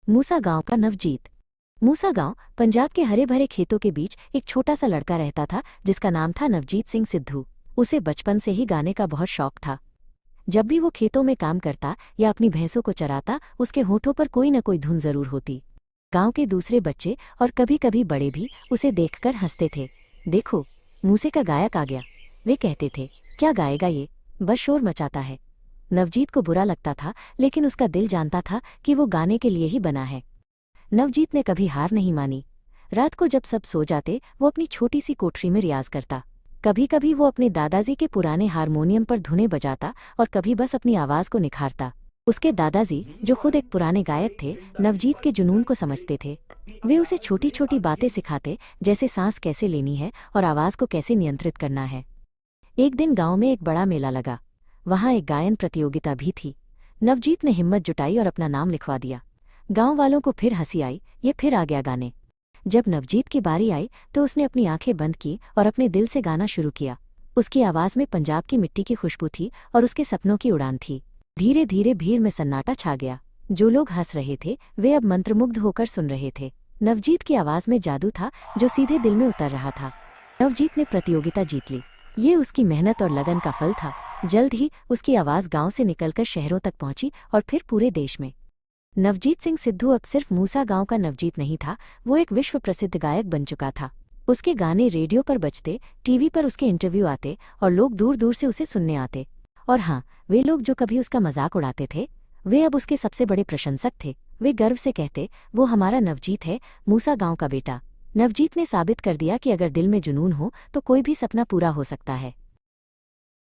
मूसा गांव का नवजीत। मूसा गांव पंजाब के हरे भरे खेतों के बीच एक छोटा सा लड़का रहता था जिसका नाम था नवजीत सिंह सिद्धू। उसे बचपन से ही गाने का बहुत शौक था। जब भी वो खेतों में काम करता या अपनी भैंसों को चराता, उसके होठों पर कोई न कोई धुन जरूर होती। गांव के दूसरे बच्चे और कभी कभी बड़े भी उसे देखकर हंसते थे। देखो, मूसे का गायक आ गया, वे कहते थे। क्या गाएगा ये, बस शोर मचाता है। नवजीत को बुरा लगता था, लेकिन उसका दिल जानता था कि वो गाने के लिए ही बना है। नवजीत ने कभी हार नहीं मानी। रात को जब सब सो जाते, वो अपनी छोटी सी कोठरी में रियाज करता। कभी कभी वो अपने दादाजी के पुराने हारमोनियम पर धुनें बजाता और कभी बस अपनी आवाज को निखारता। उसके दादाजी, जो खुद एक पुराने गायक थे, नवजीत के जुनून को समझते थे। वे उसे छोटी छोटी बातें सिखाते, जैसे सांस कैसे लेनी है और आवाज को कैसे नियंत्रित करना है। एक दिन गांव में एक बड़ा मेला लगा। वहां एक गायन प्रतियोगिता भी थी। नवजीत ने हिम्मत जुटाई और अपना नाम लिखवा दिया। गांव वालों को फिर हंसी आई, ये फिर आ गया गाने। जब नवजीत की बारी आई तो उसने अपनी आंखें बंद की और अपने दिल से गाना शुरू किया। उसकी आवाज में पंजाब की मिट्टी की खुशबू थी और उसके सपनों की उड़ान थी। धीरे धीरे भीड़ में सन्नाटा छा गया। जो लोग हंस रहे थे वे अब मंत्रमुग्ध होकर सुन रहे थे। नवजीत की आवाज में जादू था जो सीधे दिल में उतर रहा था। नवजीत ने प्रतियोगिता जीत ली। ये उसकी मेहनत और लगन का फल था। जल्द ही उसकी आवाज गांव से निकलकर शहरों तक पहुंची और फिर पूरे देश में। नवजीत सिंह सिद्धू अब सिर्फ मूसा गांव का नवजीत नहीं था, वो एक विश्व प्रसिद्ध गायक बन चुका था। उसके गाने रेडियो पर बजते, टीवी पर उसके इंटरव्यू आते और लोग दूर दूर से उसे सुनने आते। और हाँ, वे लोग जो कभी उसका मजाक उड़ाते थे, वे अब उसके सबसे बड़े प्रशंसक थे। वे गर्व से कहते, वो हमारा नवजीत है, मूसा गांव का बेटा। नवजीत ने साबित कर दिया कि अगर दिल में जुनून हो तो कोई भी सपना पूरा हो सकता है।